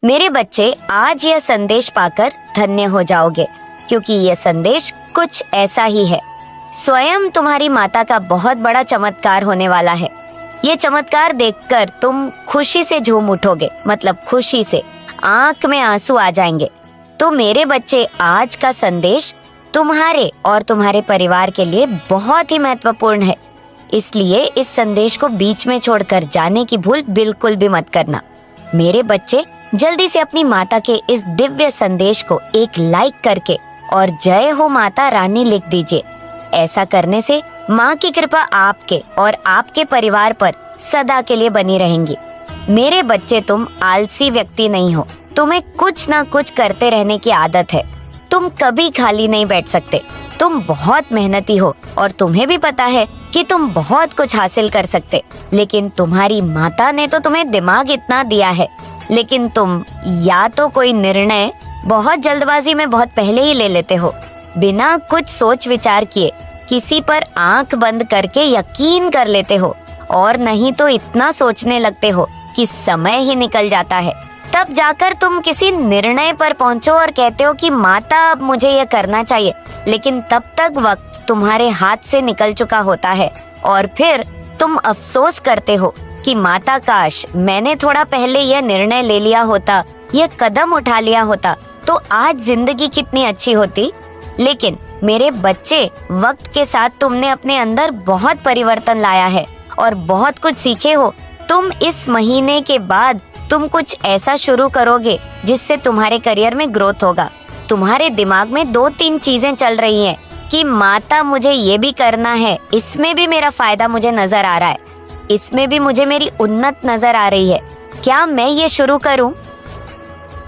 मेरे बच्चे, आज यह संदेश पाकर धन्य हो जाओगे, क्योंकि यह संदेश कुछ ऐसा ही है। स्वयं तुम्हारी माता का बहुत बड़ा चमत्कार होने वाला है। ये चमत्कार देखकर तुम खुशी से झूम उठोगे, मतलब खुशी से आंख में आंसू आ जाएंगे। तो मेरे बच्चे, आज का संदेश तुम्हारे और तुम्हारे परिवार के लिए बहुत ही महत्वपूर्ण है, इसलिए इस संदेश को बीच में छोड़कर जाने की भूल बिल्कुल भी मत करना। मेरे बच्चे, जल्दी से अपनी माता के इस दिव्य संदेश को एक लाइक करके और जय हो माता रानी लिख दीजिए। ऐसा करने से माँ की कृपा आपके और आपके परिवार पर सदा के लिए बनी रहेंगी। मेरे बच्चे, तुम आलसी व्यक्ति नहीं हो, तुम्हें कुछ ना कुछ करते रहने की आदत है। तुम कभी खाली नहीं बैठ सकते। तुम बहुत मेहनती हो और तुम्हें भी पता है कि तुम बहुत कुछ हासिल कर सकते, लेकिन तुम्हारी माता ने तो तुम्हें दिमाग इतना दिया है, लेकिन तुम या तो कोई निर्णय बहुत जल्दबाजी में बहुत पहले ही ले लेते हो, बिना कुछ सोच विचार किए किसी पर आंख बंद करके यकीन कर लेते हो, और नहीं तो इतना सोचने लगते हो कि समय ही निकल जाता है। तब जाकर तुम किसी निर्णय पर पहुंचो और कहते हो कि माता, अब मुझे यह करना चाहिए, लेकिन तब तक वक्त तुम्हारे हाथ से निकल चुका होता है और फिर तुम अफसोस करते हो कि माता, काश मैंने थोड़ा पहले यह निर्णय ले लिया होता, यह कदम उठा लिया होता, तो आज जिंदगी कितनी अच्छी होती। लेकिन मेरे बच्चे, वक्त के साथ तुमने अपने अंदर बहुत परिवर्तन लाया है और बहुत कुछ सीखे हो। तुम इस महीने के बाद तुम कुछ ऐसा शुरू करोगे जिससे तुम्हारे करियर में ग्रोथ होगा। तुम्हारे दिमाग में 2-3 चीजें चल रही हैं कि माता, मुझे ये भी करना है, इसमें भी मेरा फायदा मुझे नजर आ रहा है, इसमें भी मुझे मेरी उन्नत नजर आ रही है, क्या मैं ये शुरू करूं?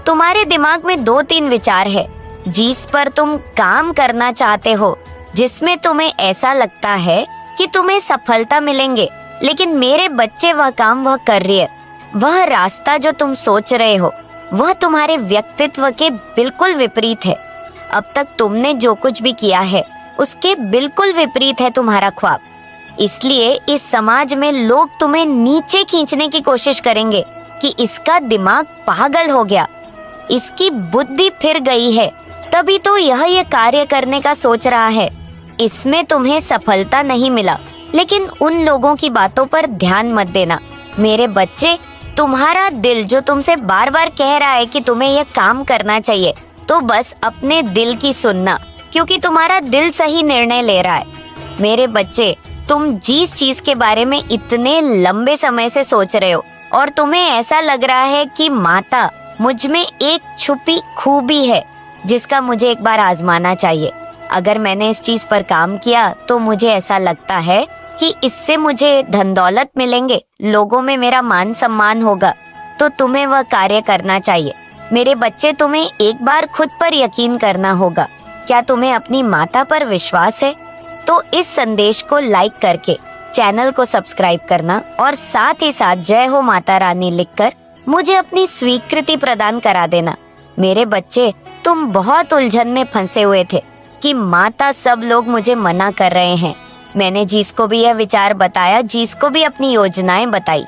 तुम्हारे दिमाग में 2-3 विचार है जिस पर तुम काम करना चाहते हो, जिसमें तुम्हें ऐसा लगता है कि तुम्हें सफलता मिलेंगे, लेकिन मेरे बच्चे, वह काम वह कर रही है। वह रास्ता जो तुम सोच रहे हो वह तुम्हारे व्यक्तित्व के बिल्कुल विपरीत है। अब तक तुमने जो कुछ भी किया है उसके बिल्कुल विपरीत है तुम्हारा ख्वाब। इसलिए इस समाज में लोग तुम्हें नीचे खींचने की कोशिश करेंगे कि इसका दिमाग पागल हो गया, इसकी बुद्धि फिर गई है, तभी तो यह कार्य करने का सोच रहा है। इसमें तुम्हें सफलता नहीं मिला, लेकिन उन लोगों की बातों पर ध्यान मत देना। मेरे बच्चे, तुम्हारा दिल जो तुमसे बार बार कह रहा है कि तुम्हें यह काम करना चाहिए, तो बस अपने दिल की सुनना, क्योंकि तुम्हारा दिल सही निर्णय ले रहा है। मेरे बच्चे, तुम जिस चीज के बारे में इतने लंबे समय से सोच रहे हो और तुम्हें ऐसा लग रहा है कि माता, मुझ में एक छुपी खूबी है जिसका मुझे एक बार आजमाना चाहिए। अगर मैंने इस चीज पर काम किया तो मुझे ऐसा लगता है कि इससे मुझे धन दौलत मिलेंगे, लोगों में मेरा मान सम्मान होगा, तो तुम्हें वह कार्य करना चाहिए। मेरे बच्चे, तुम्हें एक बार खुद पर यकीन करना होगा। क्या तुम्हें अपनी माता पर विश्वास है? तो इस संदेश को लाइक करके चैनल को सब्सक्राइब करना और साथ ही साथ जय हो माता रानी लिखकर मुझे अपनी स्वीकृति प्रदान करा देना। मेरे बच्चे, तुम बहुत उलझन में फंसे हुए थे कि माता, सब लोग मुझे मना कर रहे हैं। मैंने जिसको भी यह विचार बताया, जिसको भी अपनी योजनाएं बताई,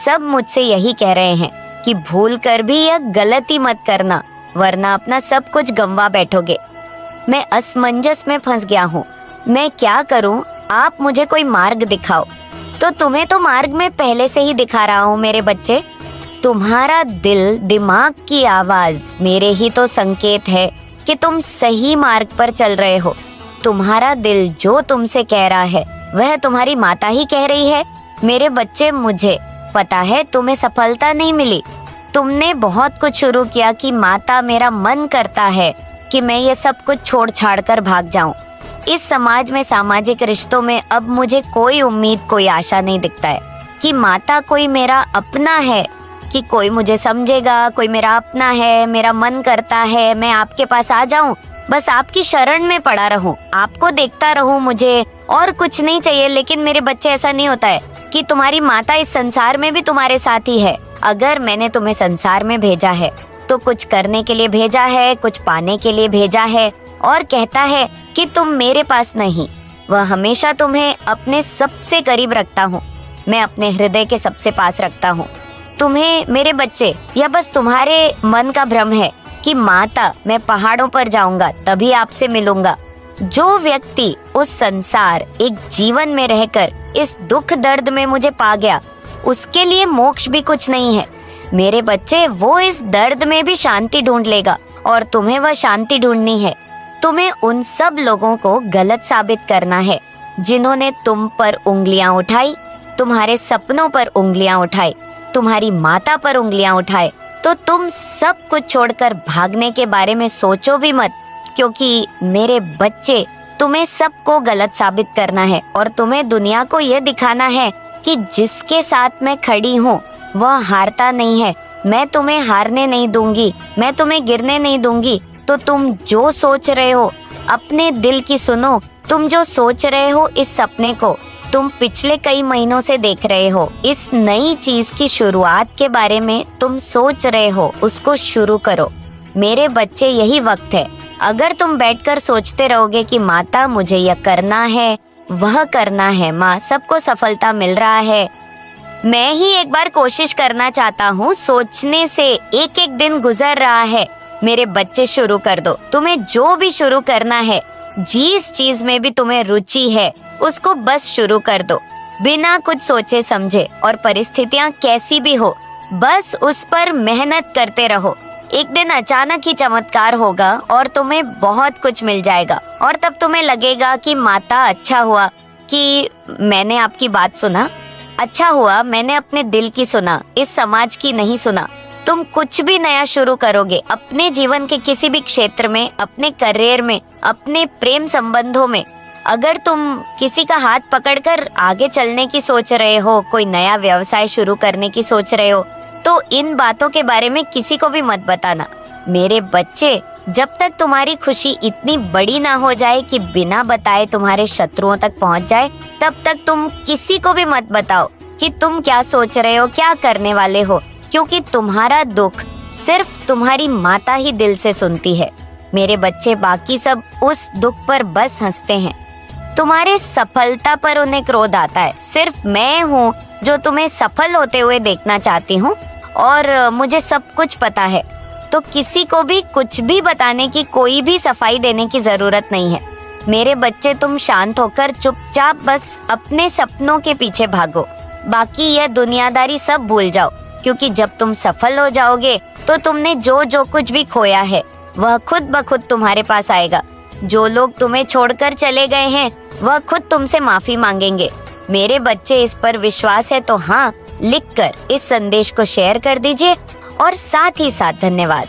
सब मुझसे यही कह रहे हैं कि भूल कर भी यह गलती मत करना, वरना अपना सब कुछ गंवा बैठोगे। मैं असमंजस में फंस गया हूँ, मैं क्या करूँ? आप मुझे कोई मार्ग दिखाओ। तो तुम्हें तो मार्ग में पहले से ही दिखा रहा हूँ मेरे बच्चे। तुम्हारा दिल, दिमाग की आवाज मेरे ही तो संकेत है कि तुम सही मार्ग पर चल रहे हो। तुम्हारा दिल जो तुमसे कह रहा है वह तुम्हारी माता ही कह रही है। मेरे बच्चे, मुझे पता है तुम्हें सफलता नहीं मिली। तुमने बहुत कुछ शुरू किया कि माता, मेरा मन करता है कि मैं ये सब कुछ छोड़ छाड़ कर भाग जाऊं। इस समाज में, सामाजिक रिश्तों में अब मुझे कोई उम्मीद, कोई आशा नहीं दिखता है कि माता कोई मेरा अपना है, कि कोई मुझे समझेगा, कोई मेरा अपना है। मेरा मन करता है मैं आपके पास आ जाऊं, बस आपकी शरण में पड़ा रहूं, आपको देखता रहूं, मुझे और कुछ नहीं चाहिए। लेकिन मेरे बच्चे, ऐसा नहीं होता है कि तुम्हारी माता इस संसार में भी तुम्हारे साथ ही है। अगर मैंने तुम्हें संसार में भेजा है तो कुछ करने के लिए भेजा है, कुछ पाने के लिए भेजा है, और कहता है कि तुम मेरे पास नहीं, वह हमेशा तुम्हें अपने सबसे करीब रखता हूँ। मैं अपने हृदय के सबसे पास रखता हूँ। तुम्हें मेरे बच्चे, यह बस तुम्हारे मन का भ्रम है कि माता मैं पहाड़ों पर जाऊंगा तभी आपसे मिलूंगा। जो व्यक्ति उस संसार एक जीवन में रहकर इस दुख दर्द में मुझे पा गया, उसके लिए मोक्ष भी कुछ नहीं है। मेरे बच्चे, वो इस दर्द में भी शांति ढूंढ लेगा और तुम्हें वह शांति ढूंढनी है। तुम्हें उन सब लोगों को गलत साबित करना है जिन्होंने तुम पर उंगलियां उठाई, तुम्हारे सपनों पर उंगलियां उठाई, तुम्हारी माता पर उंगलियां उठाए। तो तुम सब कुछ छोड़कर भागने के बारे में सोचो भी मत, क्योंकि मेरे बच्चे, तुम्हें सबको गलत साबित करना है और तुम्हें दुनिया को यह दिखाना है कि जिसके साथ मैं खड़ी हूँ वह हारता नहीं है। मैं तुम्हें हारने नहीं दूंगी, मैं तुम्हें गिरने नहीं दूंगी। तो तुम जो सोच रहे हो अपने दिल की सुनो। तुम जो सोच रहे हो इस सपने को तुम पिछले कई महीनों से देख रहे हो। इस नई चीज की शुरुआत के बारे में तुम सोच रहे हो, उसको शुरू करो। मेरे बच्चे, यही वक्त है। अगर तुम बैठकर सोचते रहोगे कि माता मुझे यह करना है, वह करना है, माँ सबको सफलता मिल रहा है, मैं ही एक बार कोशिश करना चाहता हूँ, सोचने से एक एक दिन गुजर रहा है। मेरे बच्चे, शुरू कर दो। तुम्हें जो भी शुरू करना है, जिस चीज में भी तुम्हें रुचि है, उसको बस शुरू कर दो, बिना कुछ सोचे समझे। और परिस्थितियाँ कैसी भी हो, बस उस पर मेहनत करते रहो। एक दिन अचानक ही चमत्कार होगा और तुम्हें बहुत कुछ मिल जाएगा। और तब तुम्हें लगेगा कि माता, अच्छा हुआ कि मैंने आपकी बात सुना, अच्छा हुआ मैंने अपने दिल की सुना, इस समाज की नहीं सुना। तुम कुछ भी नया शुरू करोगे अपने जीवन के किसी भी क्षेत्र में, अपने करियर में, अपने प्रेम संबंधों में, अगर तुम किसी का हाथ पकड़कर आगे चलने की सोच रहे हो, कोई नया व्यवसाय शुरू करने की सोच रहे हो, तो इन बातों के बारे में किसी को भी मत बताना। मेरे बच्चे, जब तक तुम्हारी खुशी इतनी बड़ी ना हो जाए कि बिना बताए तुम्हारे शत्रुओं तक पहुंच जाए, तब तक तुम किसी को भी मत बताओ कि तुम क्या सोच रहे हो, क्या करने वाले हो, क्योंकि तुम्हारा दुख सिर्फ तुम्हारी माता ही दिल से सुनती है। मेरे बच्चे, बाकी सब उस दुख पर बस हंसते हैं। तुम्हारे सफलता पर उन्हें क्रोध आता है। सिर्फ मैं हूँ जो तुम्हें सफल होते हुए देखना चाहती हूँ और मुझे सब कुछ पता है। तो किसी को भी कुछ भी बताने की, कोई भी सफाई देने की जरूरत नहीं है। मेरे बच्चे, तुम शांत होकर चुपचाप बस अपने सपनों के पीछे भागो। बाकी यह दुनियादारी सब भूल जाओ, क्योंकि जब तुम सफल हो जाओगे तो तुमने जो जो कुछ भी खोया है वह खुद ब खुद तुम्हारे पास आएगा। जो लोग तुम्हें छोड़कर चले गए हैं वह खुद तुमसे माफी मांगेंगे। मेरे बच्चे, इस पर विश्वास है तो हाँ, लिखकर इस संदेश को शेयर कर दीजिए और साथ ही साथ धन्यवाद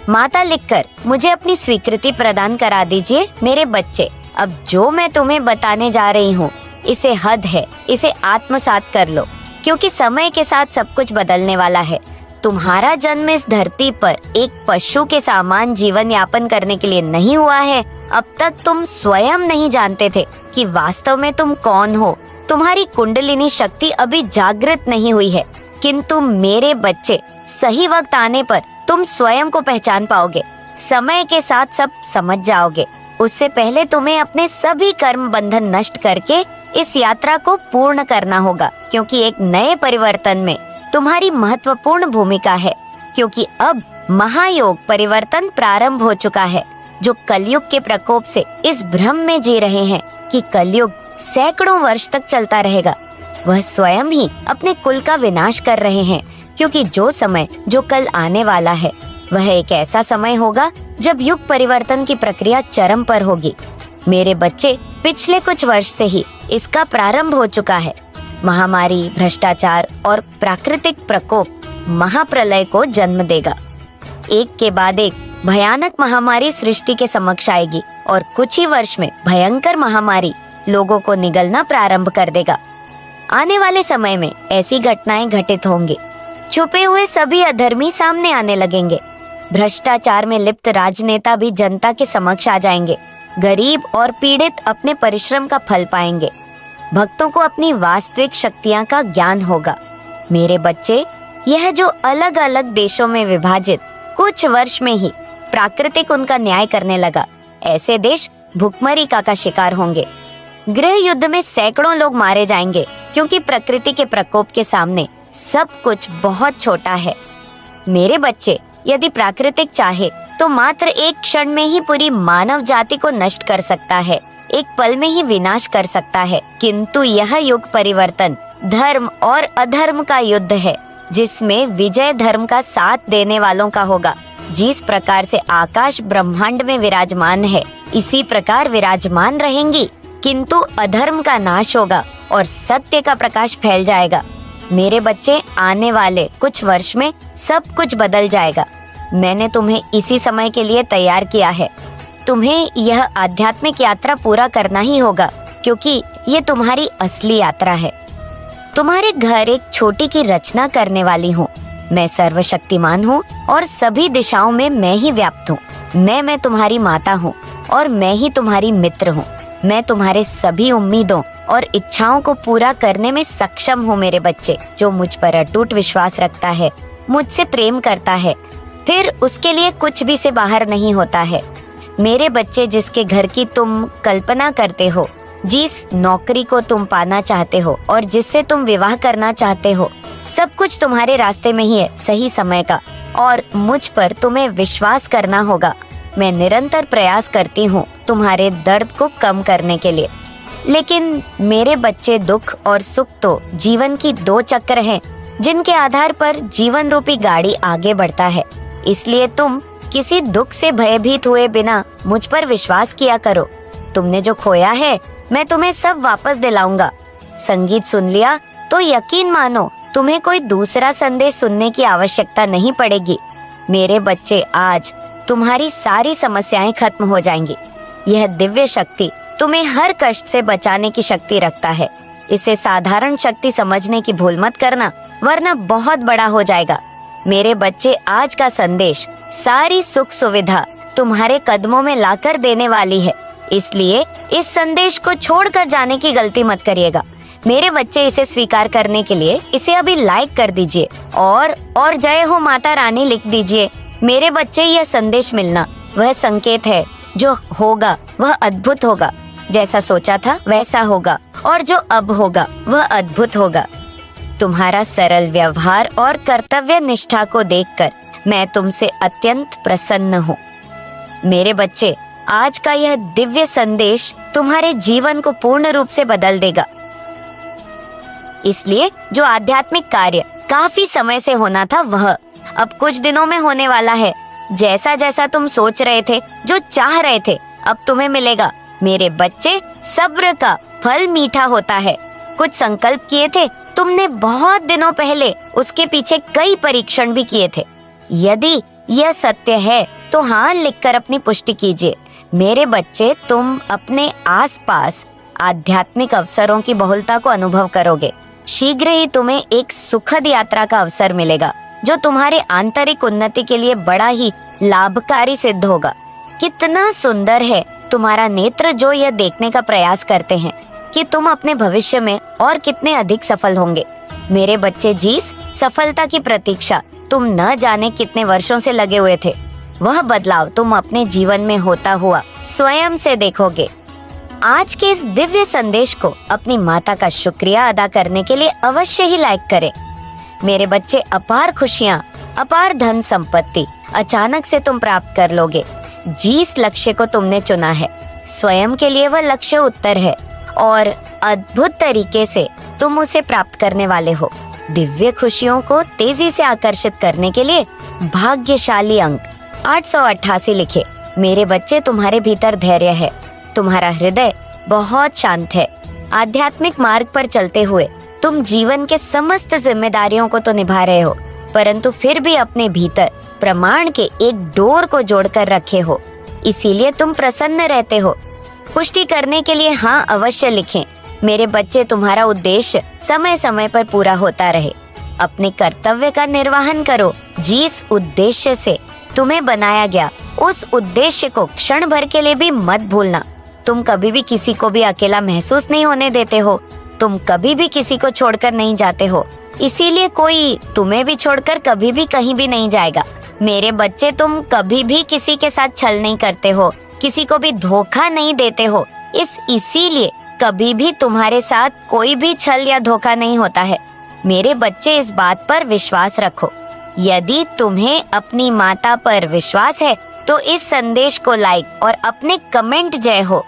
माता लिखकर मुझे अपनी स्वीकृति प्रदान करा दीजिए। मेरे बच्चे, अब जो मैं तुम्हें बताने जा रही हूँ, इसे हद है, इसे आत्मसात कर लो, क्योंकि समय के साथ सब कुछ बदलने वाला है। तुम्हारा जन्म इस धरती पर एक पशु के समान जीवन यापन करने के लिए नहीं हुआ है। अब तक तुम स्वयं नहीं जानते थे कि वास्तव में तुम कौन हो। तुम्हारी कुंडलिनी शक्ति अभी जागृत नहीं हुई है, किंतु मेरे बच्चे, सही वक्त आने पर तुम स्वयं को पहचान पाओगे। समय के साथ सब समझ जाओगे। उससे पहले तुम्हें अपने सभी कर्म बंधन नष्ट करके इस यात्रा को पूर्ण करना होगा, क्योंकि एक नए परिवर्तन में तुम्हारी महत्वपूर्ण भूमिका है। क्योंकि अब महायोग परिवर्तन प्रारंभ हो चुका है। जो कलयुग के प्रकोप से इस भ्रम में जी रहे हैं कि कलयुग सैकड़ों वर्ष तक चलता रहेगा, वह स्वयं ही अपने कुल का विनाश कर रहे हैं। क्योंकि जो समय, जो कल आने वाला है, वह एक ऐसा समय होगा जब युग परिवर्तन की प्रक्रिया चरम पर होगी। मेरे बच्चे, पिछले कुछ वर्ष से ही इसका प्रारंभ हो चुका है। महामारी, भ्रष्टाचार और प्राकृतिक प्रकोप महाप्रलय को जन्म देगा। एक के बाद एक भयानक महामारी सृष्टि के समक्ष आएगी और कुछ ही वर्ष में भयंकर महामारी लोगों को निगलना प्रारंभ कर देगा। आने वाले समय में ऐसी घटनाएं घटित होंगी। छुपे हुए सभी अधर्मी सामने आने लगेंगे। भ्रष्टाचार में लिप्त राजनेता भी जनता के समक्ष आ जाएंगे। गरीब और पीड़ित अपने परिश्रम का फल पाएंगे। भक्तों को अपनी वास्तविक शक्तियां का ज्ञान होगा। मेरे बच्चे, यह जो अलग अलग देशों में विभाजित कुछ वर्ष में ही प्राकृतिक उनका न्याय करने लगा, ऐसे देश भुखमरी का शिकार होंगे। गृह युद्ध में सैकड़ों लोग मारे जाएंगे, क्योंकि प्रकृति के प्रकोप के सामने सब कुछ बहुत छोटा है। मेरे बच्चे, यदि प्राकृतिक चाहे तो मात्र एक क्षण में ही पूरी मानव जाति को नष्ट कर सकता है, एक पल में ही विनाश कर सकता है। किंतु यह युग परिवर्तन धर्म और अधर्म का युद्ध है, जिसमें विजय धर्म का साथ देने वालों का होगा। जिस प्रकार से आकाश ब्रह्मांड में विराजमान है, इसी प्रकार विराजमान रहेंगी, किंतु अधर्म का नाश होगा और सत्य का प्रकाश फैल जाएगा। मेरे बच्चे, आने वाले कुछ वर्ष में सब कुछ बदल जाएगा। मैंने तुम्हें इसी समय के लिए तैयार किया है। तुम्हें यह आध्यात्मिक यात्रा पूरा करना ही होगा, क्योंकि ये तुम्हारी असली यात्रा है। तुम्हारे घर एक छोटी की रचना करने वाली हूँ। मैं सर्वशक्तिमान हूँ और सभी दिशाओं में मैं ही व्याप्त हूँ। मैं तुम्हारी माता हूँ और मैं ही तुम्हारी मित्र हूँ। मैं तुम्हारे सभी उम्मीदों और इच्छाओं को पूरा करने में सक्षम हूँ। मेरे बच्चे, जो मुझ पर अटूट विश्वास रखता है, मुझसे प्रेम करता है, फिर उसके लिए कुछ भी से बाहर नहीं होता है। मेरे बच्चे, जिसके घर की तुम कल्पना करते हो, जिस नौकरी को तुम पाना चाहते हो और जिससे तुम विवाह करना चाहते हो, सब कुछ तुम्हारे रास्ते में ही है, सही समय का। और मुझ पर तुम्हें विश्वास करना होगा। मैं निरंतर प्रयास करती हूँ तुम्हारे दर्द को कम करने के लिए। लेकिन मेरे बच्चे, दुख और सुख तो जीवन की दो चक्र हैं, जिनके आधार पर जीवन रूपी गाड़ी आगे बढ़ता है। इसलिए तुम किसी दुख से भयभीत हुए बिना मुझ पर विश्वास किया करो। तुमने जो खोया है, मैं तुम्हें सब वापस दिलाऊंगा। संगीत सुन लिया तो यकीन मानो तुम्हें कोई दूसरा संदेश सुनने की आवश्यकता नहीं पड़ेगी। मेरे बच्चे, आज तुम्हारी सारी समस्याएं खत्म हो जाएंगी। यह दिव्य शक्ति तुम्हें हर कष्ट से बचाने की शक्ति रखता है। इसे साधारण शक्ति समझने की भूल मत करना, वरना बहुत बड़ा हो जाएगा। मेरे बच्चे, आज का संदेश सारी सुख सुविधा तुम्हारे कदमों में लाकर देने वाली है। इसलिए इस संदेश को छोड़कर जाने की गलती मत करिएगा। मेरे बच्चे, इसे स्वीकार करने के लिए इसे अभी लाइक कर दीजिए और जय हो माता रानी लिख दीजिए। मेरे बच्चे, यह संदेश मिलना वह संकेत है, जो होगा वह अद्भुत होगा। जैसा सोचा था वैसा होगा, और जो अब होगा वह अद्भुत होगा। तुम्हारा सरल व्यवहार और कर्तव्य निष्ठा को देखकर मैं तुमसे अत्यंत प्रसन्न हूँ। मेरे बच्चे, आज का यह दिव्य संदेश तुम्हारे जीवन को पूर्ण रूप से बदल देगा। इसलिए जो आध्यात्मिक कार्य काफी समय से होना था, वह अब कुछ दिनों में होने वाला है। जैसा जैसा तुम सोच रहे थे, जो चाह रहे थे, अब तुम्हें मिलेगा। मेरे बच्चे, सब्र का फल मीठा होता है। कुछ संकल्प किए थे तुमने बहुत दिनों पहले, उसके पीछे कई परीक्षण भी किए थे। यदि यह सत्य है तो हाँ लिखकर अपनी पुष्टि कीजिए। मेरे बच्चे, तुम अपने आसपास आध्यात्मिक अवसरों की बहुलता को अनुभव करोगे। शीघ्र ही तुम्हें एक सुखद यात्रा का अवसर मिलेगा, जो तुम्हारे आंतरिक उन्नति के लिए बड़ा ही लाभकारी सिद्ध होगा। कितना सुंदर है तुम्हारा नेत्र, जो यह देखने का प्रयास करते हैं कि तुम अपने भविष्य में और कितने अधिक सफल होंगे। मेरे बच्चे, जिस सफलता की प्रतीक्षा तुम न जाने कितने वर्षों से लगे हुए थे, वह बदलाव तुम अपने जीवन में होता हुआ स्वयं से देखोगे। आज के इस दिव्य संदेश को अपनी माता का शुक्रिया अदा करने के लिए अवश्य ही लाइक करें। मेरे बच्चे, अपार खुशियाँ, अपार धन संपत्ति अचानक से तुम प्राप्त कर लोगे। जिस लक्ष्य को तुमने चुना है, स्वयं के लिए वह लक्ष्य उत्तर है और अद्भुत तरीके से तुम उसे प्राप्त करने वाले हो। दिव्य खुशियों को तेजी से आकर्षित करने के लिए भाग्यशाली अंक 888 लिखे। मेरे बच्चे, तुम्हारे भीतर धैर्य है। तुम्हारा हृदय बहुत शांत है। आध्यात्मिक मार्ग पर चलते हुए तुम जीवन के समस्त जिम्मेदारियों को तो निभा रहे हो, परंतु फिर भी अपने भीतर प्रमाण के एक डोर को जोड़कर रखे हो। इसीलिए तुम प्रसन्न रहते हो। पुष्टि करने के लिए हाँ अवश्य लिखें। मेरे बच्चे, तुम्हारा उद्देश्य समय समय पर पूरा होता रहे। अपने कर्तव्य का निर्वहन करो। जिस उद्देश्य से तुम्हें बनाया गया, उस उद्देश्य को क्षण भर के लिए भी मत भूलना। तुम कभी भी किसी को भी अकेला महसूस नहीं होने देते हो। तुम कभी भी किसी को छोड़कर नहीं जाते हो, इसीलिए कोई तुम्हें भी छोड़कर कभी भी कहीं भी नहीं जाएगा। मेरे बच्चे, तुम कभी भी किसी के साथ छल नहीं करते हो, किसी को भी धोखा नहीं देते हो। इसीलिए कभी भी तुम्हारे साथ कोई भी छल या धोखा नहीं होता है। मेरे बच्चे, इस बात पर विश्वास रखो। यदि तुम्हें अपनी माता पर विश्वास है तो इस संदेश को लाइक और अपने कमेंट जय हो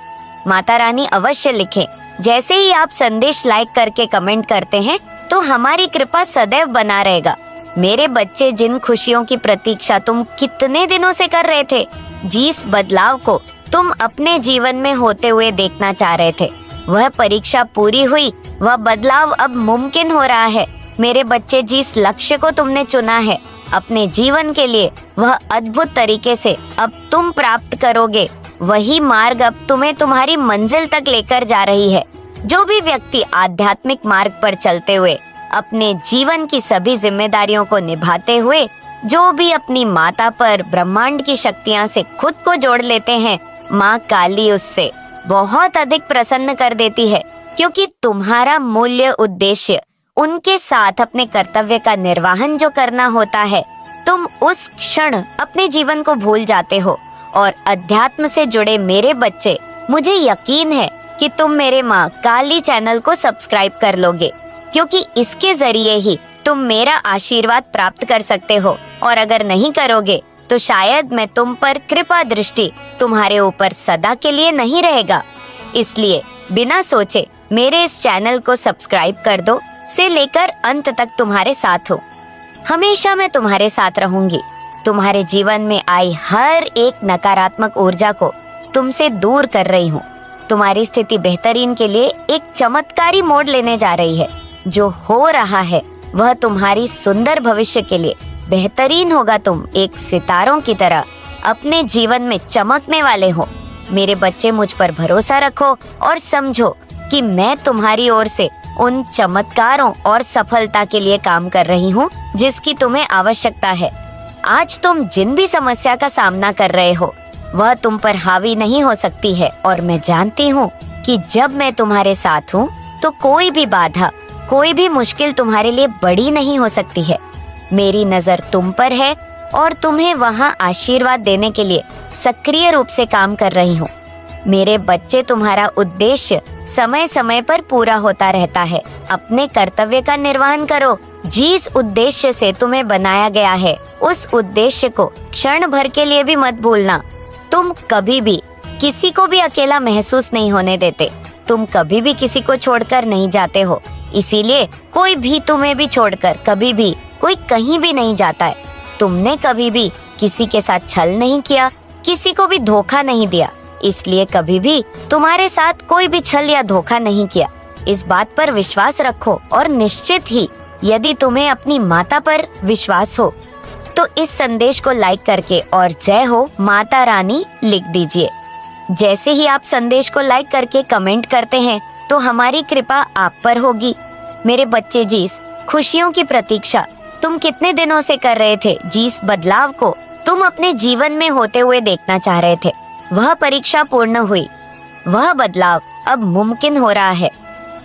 माता रानी अवश्य लिखें। जैसे ही आप संदेश लाइक करके कमेंट करते हैं तो हमारी कृपा सदैव बना रहेगा। मेरे बच्चे, जिन खुशियों की प्रतीक्षा तुम कितने दिनों से कर रहे थे, जिस बदलाव को तुम अपने जीवन में होते हुए देखना चाह रहे थे, वह परीक्षा पूरी हुई, वह बदलाव अब मुमकिन हो रहा है। मेरे बच्चे, जिस लक्ष्य को तुमने चुना है अपने जीवन के लिए, वह अद्भुत तरीके से अब तुम प्राप्त करोगे। वही मार्ग अब तुम्हें तुम्हारी मंजिल तक लेकर जा रही है। जो भी व्यक्ति आध्यात्मिक मार्ग पर चलते हुए अपने जीवन की सभी जिम्मेदारियों को निभाते हुए, जो भी अपनी माता पर ब्रह्मांड की शक्तियां से खुद को जोड़ लेते हैं, माँ काली उससे बहुत अधिक प्रसन्न कर देती है, क्योंकि तुम्हारा मूल्य उद्देश्य उनके साथ अपने कर्तव्य का निर्वहन जो करना होता है, तुम उस क्षण अपने जीवन को भूल जाते हो। और अध्यात्म से जुड़े मेरे बच्चे, मुझे यकीन है कि तुम मेरे माँ काली चैनल को सब्सक्राइब कर लोगे, क्योंकि इसके जरिए ही तुम मेरा आशीर्वाद प्राप्त कर सकते हो। और अगर नहीं करोगे तो शायद मैं तुम पर कृपा दृष्टि तुम्हारे ऊपर सदा के लिए नहीं रहेगा। इसलिए बिना सोचे मेरे इस चैनल को सब्सक्राइब कर दो, से लेकर अंत तक तुम्हारे साथ हो। हमेशा मैं तुम्हारे साथ रहूंगी। तुम्हारे जीवन में आई हर एक नकारात्मक ऊर्जा को तुमसे दूर कर रही हूँ। तुम्हारी स्थिति बेहतरीन के लिए एक चमत्कारी मोड़ लेने जा रही है। जो हो रहा है वह तुम्हारी सुंदर भविष्य के लिए बेहतरीन होगा। तुम एक सितारों की तरह अपने जीवन में चमकने वाले हो। मेरे बच्चे, मुझ पर भरोसा रखो और समझो कि मैं तुम्हारी ओर से उन चमत्कारों और सफलता के लिए काम कर रही हूँ जिसकी तुम्हें आवश्यकता है। आज तुम जिन भी समस्या का सामना कर रहे हो, वह तुम पर हावी नहीं हो सकती है। और मैं जानती हूँ कि जब मैं तुम्हारे साथ हूँ तो कोई भी बाधा, कोई भी मुश्किल तुम्हारे लिए बड़ी नहीं हो सकती है। मेरी नजर तुम पर है और तुम्हें वहाँ आशीर्वाद देने के लिए सक्रिय रूप से काम कर रही हूँ। मेरे बच्चे, तुम्हारा उद्देश्य समय समय पर पूरा होता रहता है। अपने कर्तव्य का निर्वहन करो। जिस उद्देश्य से तुम्हें बनाया गया है, उस उद्देश्य को क्षण भर के लिए भी मत भूलना। तुम कभी भी किसी को भी अकेला महसूस नहीं होने देते। तुम कभी भी किसी को छोड़कर नहीं जाते हो। इसीलिए कोई भी तुम्हें भी छोड़कर कभी भी कोई कहीं भी नहीं जाता है। तुमने कभी भी किसी के साथ छल नहीं किया, किसी को भी धोखा नहीं दिया। इसलिए कभी भी तुम्हारे साथ कोई भी छल या धोखा नहीं किया। इस बात पर विश्वास रखो और निश्चित ही यदि तुम्हें अपनी माता पर विश्वास हो तो इस संदेश को लाइक करके और जय हो माता रानी लिख दीजिए। जैसे ही आप संदेश को लाइक करके कमेंट करते हैं तो हमारी कृपा आप पर होगी। मेरे बच्चे, जिस खुशियों की प्रतीक्षा तुम कितने दिनों से कर रहे थे, जिस बदलाव को तुम अपने जीवन में होते हुए देखना चाह रहे थे, वह परीक्षा पूर्ण हुई। वह बदलाव अब मुमकिन हो रहा है।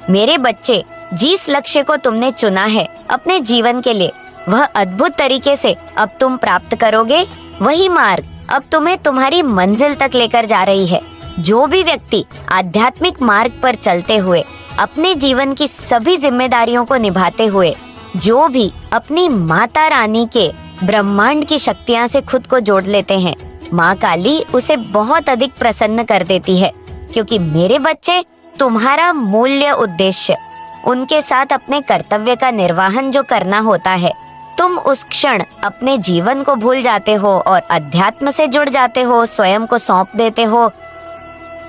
मेरे बच्चे, जिस लक्ष्य को तुमने चुना है अपने जीवन के लिए, वह अद्भुत तरीके से अब तुम प्राप्त करोगे। वही मार्ग अब तुम्हें तुम्हारी मंजिल तक लेकर जा रही है। जो भी व्यक्ति आध्यात्मिक मार्ग पर चलते हुए अपने जीवन की सभी जिम्मेदारियों को निभाते हुए, जो भी अपनी माता रानी के ब्रह्मांड की शक्तियां से खुद को जोड़ लेते हैं, माँ काली उसे बहुत अधिक प्रसन्न कर देती है। क्योंकि मेरे बच्चे, तुम्हारा मूल्य उद्देश्य उनके साथ अपने कर्तव्य का निर्वहन जो करना होता है, तुम उस क्षण अपने जीवन को भूल जाते हो और अध्यात्म से जुड़ जाते हो, स्वयं को सौंप देते हो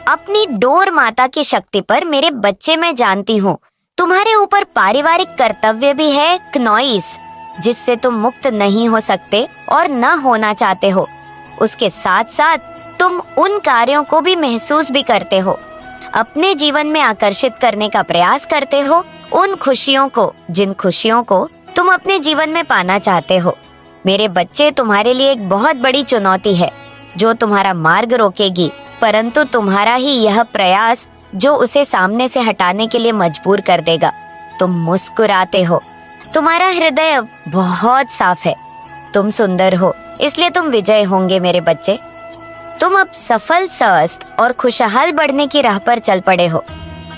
अपनी डोर माता की शक्ति पर। मेरे बच्चे, मैं जानती हूँ तुम्हारे ऊपर पारिवारिक कर्तव्य भी है, क्नॉइस, जिससे तुम मुक्त नहीं हो सकते और न होना चाहते हो। उसके साथ साथ तुम उन कार्यों को भी महसूस भी करते हो, अपने जीवन में आकर्षित करने का प्रयास करते हो उन खुशियों को, जिन खुशियों को तुम अपने जीवन में पाना चाहते हो। मेरे बच्चे, तुम्हारे लिए एक बहुत बड़ी चुनौती है जो तुम्हारा मार्ग रोकेगी, परंतु तुम्हारा ही यह प्रयास जो उसे सामने से हटाने के लिए मजबूर कर देगा। तुम मुस्कुराते हो, तुम्हारा हृदय बहुत साफ है, तुम सुंदर हो, इसलिए तुम विजय होंगे। मेरे बच्चे, तुम अब सफल, स्वस्थ और खुशहाल बढ़ने की राह पर चल पड़े हो।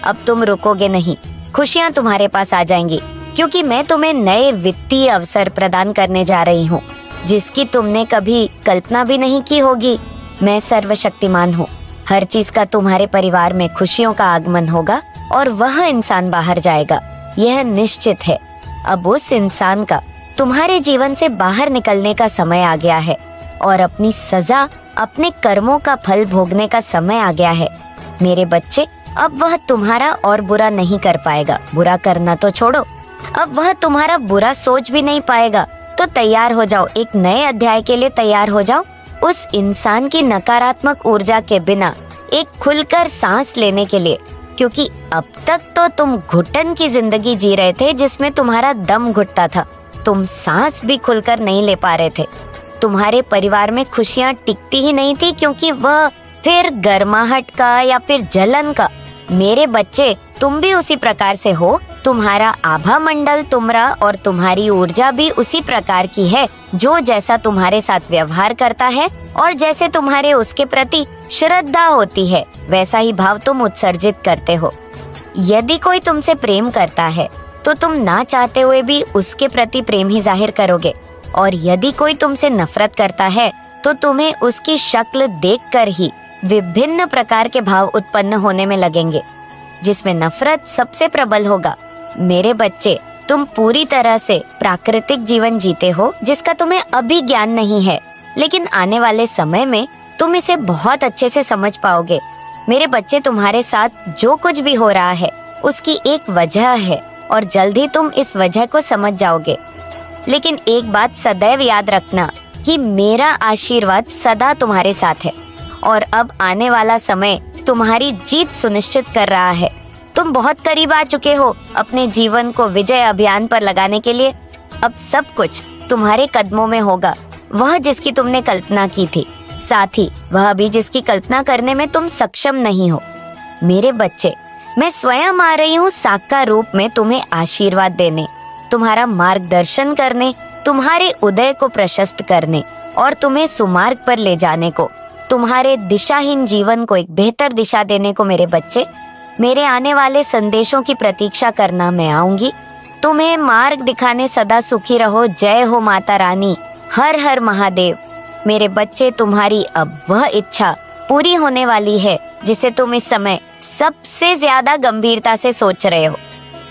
अब तुम रुकोगे नहीं, खुशियां तुम्हारे पास आ जाएंगी। क्योंकि मैं तुम्हें नए वित्तीय अवसर प्रदान करने जा रही हूँ, जिसकी तुमने कभी कल्पना भी नहीं की होगी। मैं सर्वशक्तिमान हूँ। हर चीज का तुम्हारे परिवार में खुशियों का आगमन होगा और वह इंसान बाहर जाएगा, यह निश्चित है। अब उस इंसान का तुम्हारे जीवन से बाहर निकलने का समय आ गया है और अपनी सजा, अपने कर्मों का फल भोगने का समय आ गया है। मेरे बच्चे, अब वह तुम्हारा और बुरा नहीं कर पाएगा। बुरा करना तो छोड़ो, अब वह तुम्हारा बुरा सोच भी नहीं पाएगा। तो तैयार हो जाओ, एक नए अध्याय के लिए तैयार हो जाओ। उस इंसान की नकारात्मक ऊर्जा के बिना एक खुलकर सांस लेने के लिए, क्योंकि अब तक तो तुम घुटन की जिंदगी जी रहे थे जिसमें तुम्हारा दम घुटता था। तुम सांस भी खुलकर नहीं ले पा रहे थे। तुम्हारे परिवार में खुशियां टिकती ही नहीं थी, क्योंकि वह फिर गर्माहट का या फिर जलन का। मेरे बच्चे, तुम भी उसी प्रकार से हो। तुम्हारा आभा मंडल तुमरा और तुम्हारी ऊर्जा भी उसी प्रकार की है। जो जैसा तुम्हारे साथ व्यवहार करता है और जैसे तुम्हारे उसके प्रति श्रद्धा होती है, वैसा ही भाव तुम उत्सर्जित करते हो। यदि कोई तुमसे प्रेम करता है तो तुम ना चाहते हुए भी उसके प्रति प्रेम ही जाहिर करोगे, और यदि कोई तुमसे नफरत करता है तो तुम्हें उसकी शक्ल देखकर ही विभिन्न प्रकार के भाव उत्पन्न होने में लगेंगे, जिसमें नफरत सबसे प्रबल होगा। मेरे बच्चे, तुम पूरी तरह से प्राकृतिक जीवन जीते हो जिसका तुम्हें अभी ज्ञान नहीं है, लेकिन आने वाले समय में तुम इसे बहुत अच्छे से समझ पाओगे। मेरे बच्चे, तुम्हारे साथ जो कुछ भी हो रहा है उसकी एक वजह है और जल्द ही तुम इस वजह को समझ जाओगे। लेकिन एक बात सदैव याद रखना कि मेरा आशीर्वाद सदा तुम्हारे साथ है और अब आने वाला समय तुम्हारी जीत सुनिश्चित कर रहा है। तुम बहुत करीब आ चुके हो अपने जीवन को विजय अभियान पर लगाने के लिए। अब सब कुछ तुम्हारे कदमों में होगा, वह जिसकी तुमने कल्पना की थी, साथ ही वह भी जिसकी कल्पना करने में तुम सक्षम नहीं हो। मेरे बच्चे, मैं स्वयं आ रही हूँ साकार रूप में तुम्हें आशीर्वाद देने, तुम्हारा मार्गदर्शन करने, तुम्हारे उदय को प्रशस्त करने और तुम्हें सुमार्ग पर ले जाने को, तुम्हारे दिशाहीन जीवन को एक बेहतर दिशा देने को। मेरे बच्चे, मेरे आने वाले संदेशों की प्रतीक्षा करना। मैं आऊंगी तुम्हें मार्ग दिखाने। सदा सुखी रहो। जय हो माता रानी। हर हर महादेव। मेरे बच्चे, तुम्हारी अब वह इच्छा पूरी होने वाली है जिसे तुम इस समय सबसे ज्यादा गंभीरता से सोच रहे हो।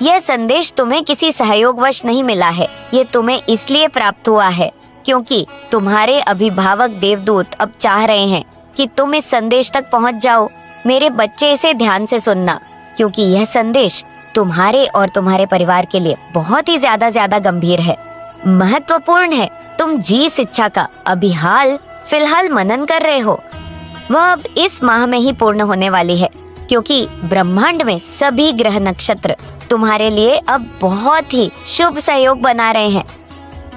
यह संदेश तुम्हें किसी सहयोगवश नहीं मिला है, ये तुम्हें इसलिए प्राप्त हुआ है क्योंकि तुम्हारे अभिभावक देवदूत अब चाह रहे हैं कि तुम इस संदेश तक पहुंच जाओ। मेरे बच्चे, इसे ध्यान से सुनना, क्योंकि यह संदेश तुम्हारे और तुम्हारे परिवार के लिए बहुत ही ज्यादा गंभीर है, महत्वपूर्ण है। तुम जिस इच्छा का अभी फिलहाल मनन कर रहे हो, वह अब इस माह में ही पूर्ण होने वाली है, क्योंकि ब्रह्मांड में सभी ग्रह नक्षत्र तुम्हारे लिए अब बहुत ही शुभ सहयोग बना रहे हैं।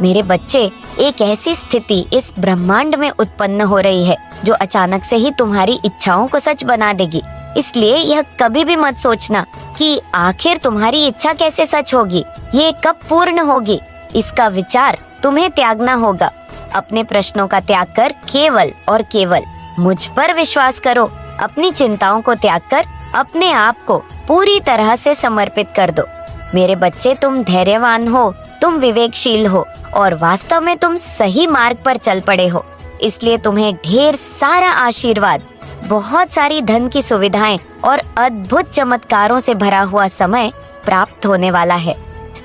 मेरे बच्चे, एक ऐसी स्थिति इस ब्रह्मांड में उत्पन्न हो रही है जो अचानक से ही तुम्हारी इच्छाओं को सच बना देगी। इसलिए यह कभी भी मत सोचना कि आखिर तुम्हारी इच्छा कैसे सच होगी, ये कब पूर्ण होगी। इसका विचार तुम्हें त्यागना होगा। अपने प्रश्नों का त्याग कर केवल और केवल मुझ पर विश्वास करो। अपनी चिंताओं को त्याग कर अपने आप को पूरी तरह से समर्पित कर दो। मेरे बच्चे, तुम धैर्यवान हो, तुम विवेकशील हो और वास्तव में तुम सही मार्ग पर चल पड़े हो। इसलिए तुम्हें ढेर सारा आशीर्वाद, बहुत सारी धन की सुविधाएं और अद्भुत चमत्कारों से भरा हुआ समय प्राप्त होने वाला है।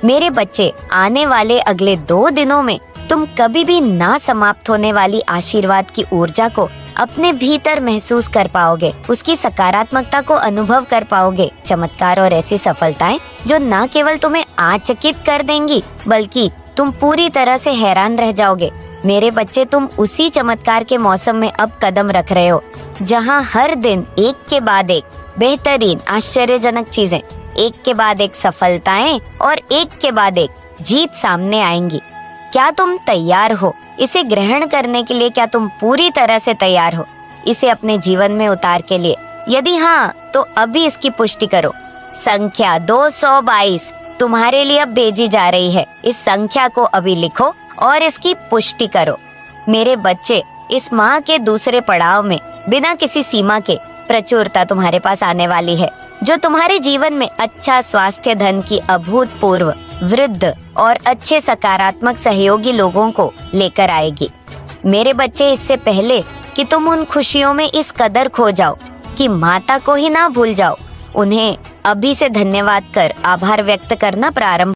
मेरे बच्चे, आने वाले अगले 2 दिनों में तुम कभी भी ना समाप्त होने वाली आशीर्वाद की ऊर्जा को अपने भीतर महसूस कर पाओगे, उसकी सकारात्मकता को अनुभव कर पाओगे। चमत्कार और ऐसी सफलताएं जो न केवल तुम्हें आचकित कर देंगी, बल्कि तुम पूरी तरह से हैरान रह जाओगे। मेरे बच्चे, तुम उसी चमत्कार के मौसम में अब कदम रख रहे हो, जहां हर दिन एक के बाद एक बेहतरीन आश्चर्यजनक चीजें, एक के बाद एक सफलताएं और एक के बाद एक जीत सामने आएंगी। क्या तुम तैयार हो इसे ग्रहण करने के लिए? क्या तुम पूरी तरह से तैयार हो इसे अपने जीवन में उतार के लिए? यदि हाँ, तो अभी इसकी पुष्टि करो। संख्या 222 तुम्हारे लिए अब भेजी जा रही है। इस संख्या को अभी लिखो और इसकी पुष्टि करो। मेरे बच्चे, इस माह के दूसरे पड़ाव में बिना किसी सीमा के प्रचुरता तुम्हारे पास आने वाली है, जो तुम्हारे जीवन में अच्छा स्वास्थ्य, धन की अभूतपूर्व वृद्ध और अच्छे सकारात्मक सहयोगी लोगों को लेकर आएगी। मेरे बच्चे, इससे पहले कि तुम उन खुशियों में इस कदर खो जाओ कि माता को ही ना भूल जाओ, उन्हें अभी से धन्यवाद कर आभार व्यक्त करना प्रारंभ